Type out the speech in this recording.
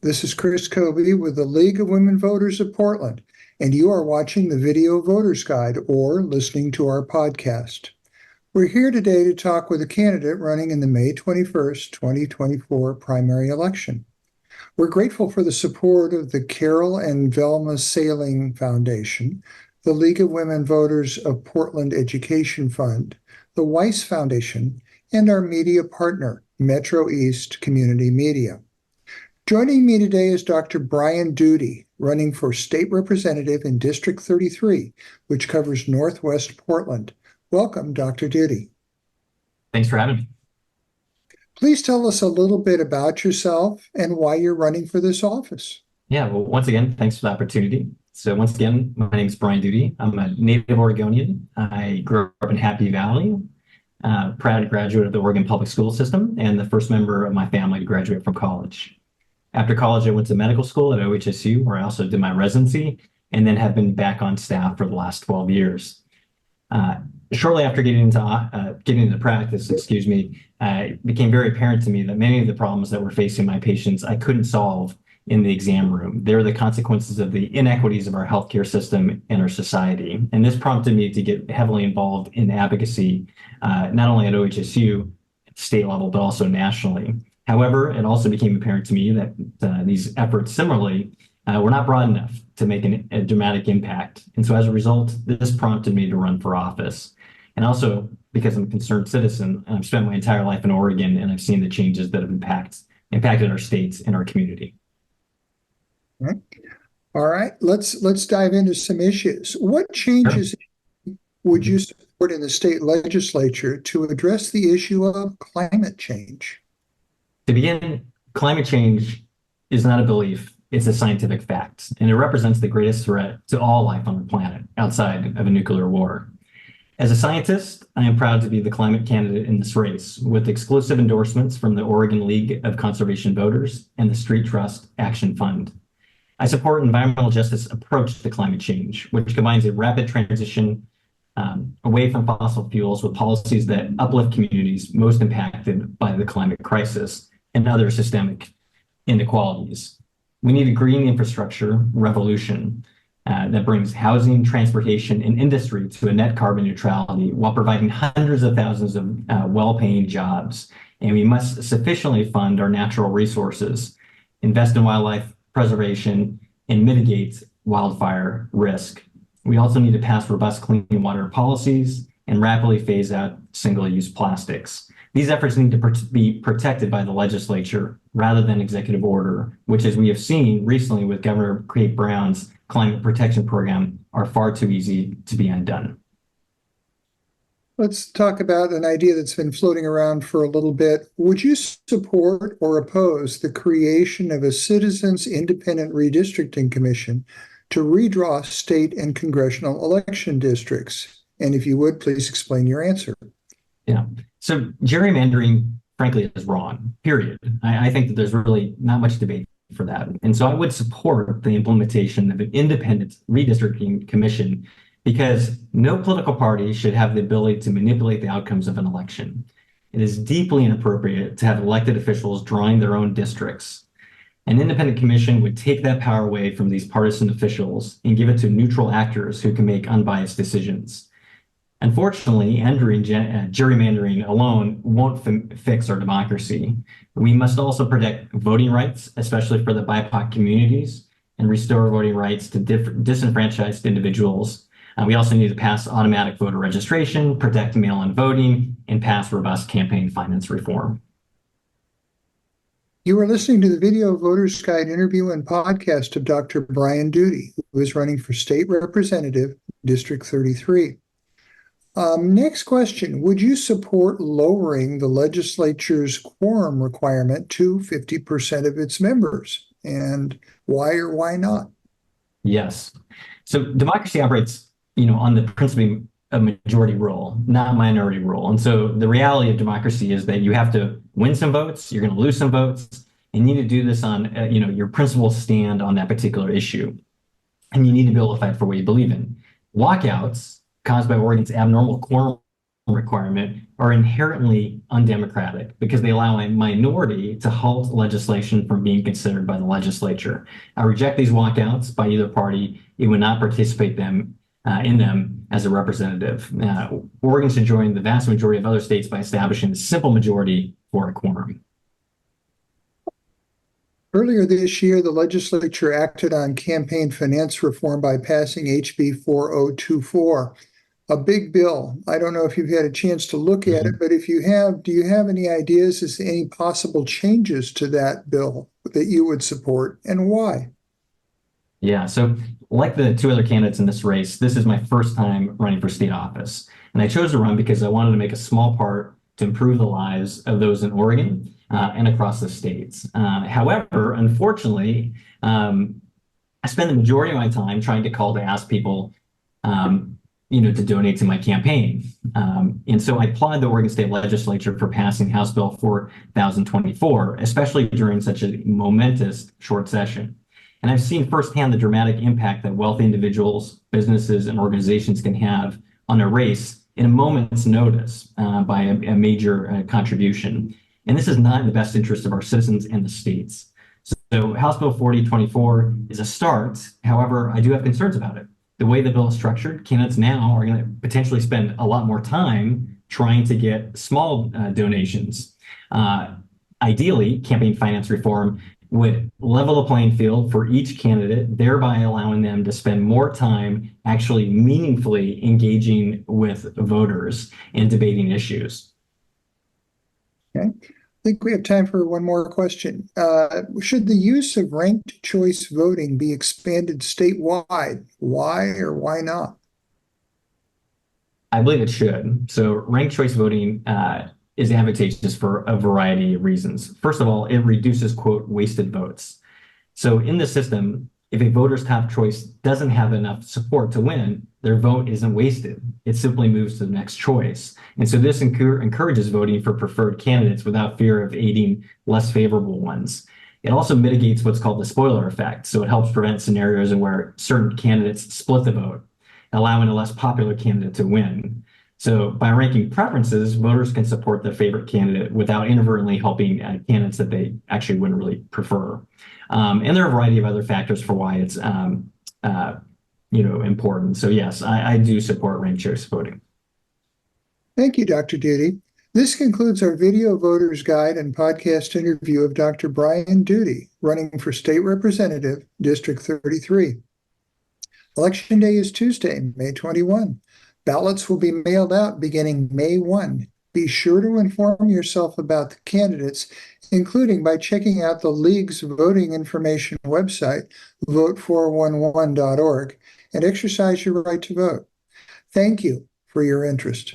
This is Chris Kobe with the League of Women Voters of Portland, and you are watching the Video Voters Guide or listening to our podcast. We're here today to talk with a candidate running in the May 21st, 2024 primary election. We're grateful for the support of the Carol and Velma Sailing Foundation, the League of Women Voters of Portland Education Fund, the Weiss Foundation, and our media partner, Metro East Community Media. Joining me today is Dr. Brian Duty, running for state representative in District 33, which covers Northwest Portland. Welcome, Dr. Duty. Thanks for having me. Please tell us a little bit about yourself and why you're running for this office. Yeah, well, once again, thanks for the opportunity. So once again, my name is Brian Duty. I'm a native Oregonian. I grew up in Happy Valley, proud graduate of the Oregon public school system, and the first member of my family to graduate from college. After college, I went to medical school at OHSU, where I also did my residency, and then have been back on staff for the last 12 years. Shortly after getting into practice, it became very apparent to me that many of the problems that were facing my patients I couldn't solve in the exam room. They're the consequences of the inequities of our healthcare system and our society. And this prompted me to get heavily involved in advocacy, not only at OHSU, at the state level, but also nationally. However, it also became apparent to me that these efforts similarly were not broad enough to make a dramatic impact. And so as a result, this prompted me to run for office. And also because I'm a concerned citizen, I've spent my entire life in Oregon, and I've seen the changes that have impacted our states and our community. All right, let's dive into some issues. What changes would you support in the state legislature to address the issue of climate change? To begin, climate change is not a belief, it's a scientific fact, and it represents the greatest threat to all life on the planet outside of a nuclear war. As a scientist, I am proud to be the climate candidate in this race, with exclusive endorsements from the Oregon League of Conservation Voters and the Street Trust Action Fund. I support environmental justice approach to climate change, which combines a rapid transition away from fossil fuels with policies that uplift communities most impacted by the climate crisis and other systemic inequalities. We need a green infrastructure revolution that brings housing, transportation, and industry to a net carbon neutrality while providing hundreds of thousands of well-paying jobs. And we must sufficiently fund our natural resources, invest in wildlife preservation, and mitigate wildfire risk. We also need to pass robust clean water policies and rapidly phase out single-use plastics. These efforts need to be protected by the legislature rather than executive order, which, as we have seen recently with Governor Kate Brown's climate protection program, are far too easy to be undone. Let's talk about an idea that's been floating around for a little bit. Would you support or oppose the creation of a Citizens Independent Redistricting Commission to redraw state and congressional election districts? And if you would, please explain your answer. Yeah. So gerrymandering, frankly, is wrong, period. I think that there's really not much debate for that. And so I would support the implementation of an independent redistricting commission because no political party should have the ability to manipulate the outcomes of an election. It is deeply inappropriate to have elected officials drawing their own districts. An independent commission would take that power away from these partisan officials and give it to neutral actors who can make unbiased decisions. Unfortunately, ending gerrymandering alone won't fix our democracy. We must also protect voting rights, especially for the BIPOC communities, and restore voting rights to disenfranchised individuals. We also need to pass automatic voter registration, protect mail-in voting, and pass robust campaign finance reform. You are listening to the Video Voters Guide interview and podcast of Dr. Brian Duty, who is running for state representative, District 33. Next question, would you support lowering the legislature's quorum requirement to 50% of its members? And why or why not? Yes. So democracy operates, on the principle of majority rule, not minority rule. And so the reality of democracy is that you have to win some votes, you're going to lose some votes, and you need to do this on, your principles stand on that particular issue. And you need to be able to fight for what you believe in. Lockouts caused by Oregon's abnormal quorum requirement are inherently undemocratic because they allow a minority to halt legislation from being considered by the legislature. I reject these walkouts by either party. It would not participate in them as a representative. Oregon should join the vast majority of other states by establishing a simple majority for a quorum. Earlier this year, the legislature acted on campaign finance reform by passing HB 4024, a big bill. I don't know if you've had a chance to look at it, but if you have, do you have any ideas as to any possible changes to that bill that you would support and why? Yeah, so like the two other candidates in this race, this is my first time running for state office. And I chose to run because I wanted to make a small part to improve the lives of those in Oregon and across the states. However, unfortunately, I spend the majority of my time trying to call to ask people to donate to my campaign. And so I applaud the Oregon State Legislature for passing House Bill 4024, especially during such a momentous short session. And I've seen firsthand the dramatic impact that wealthy individuals, businesses, and organizations can have on a race in a moment's notice by a major contribution. And this is not in the best interest of our citizens and the states. So House Bill 4024 is a start. However, I do have concerns about it. The way the bill is structured, candidates now are going to potentially spend a lot more time trying to get small donations. Ideally, campaign finance reform would level the playing field for each candidate, thereby allowing them to spend more time actually meaningfully engaging with voters and debating issues. Okay. I think we have time for one more question. Should the use of ranked choice voting be expanded statewide? Why or why not? I believe it should. So ranked choice voting is advantageous for a variety of reasons. First of all, it reduces, quote, wasted votes. So in the system, if a voter's top choice doesn't have enough support to win, their vote isn't wasted. It simply moves to the next choice. And so this encourages voting for preferred candidates without fear of aiding less favorable ones. It also mitigates what's called the spoiler effect. So it helps prevent scenarios in where certain candidates split the vote, allowing a less popular candidate to win. So by ranking preferences, voters can support their favorite candidate without inadvertently helping candidates that they actually wouldn't really prefer. And there are a variety of other factors for why it's important. So yes, I do support ranked choice voting. Thank you, Dr. Duty. This concludes our video voters guide and podcast interview of Dr. Brian Duty, running for State Representative, District 33. Election Day is Tuesday, May 21. Ballots will be mailed out beginning May 1. Be sure to inform yourself about the candidates, including by checking out the League's voting information website, vote411.org, and exercise your right to vote. Thank you for your interest.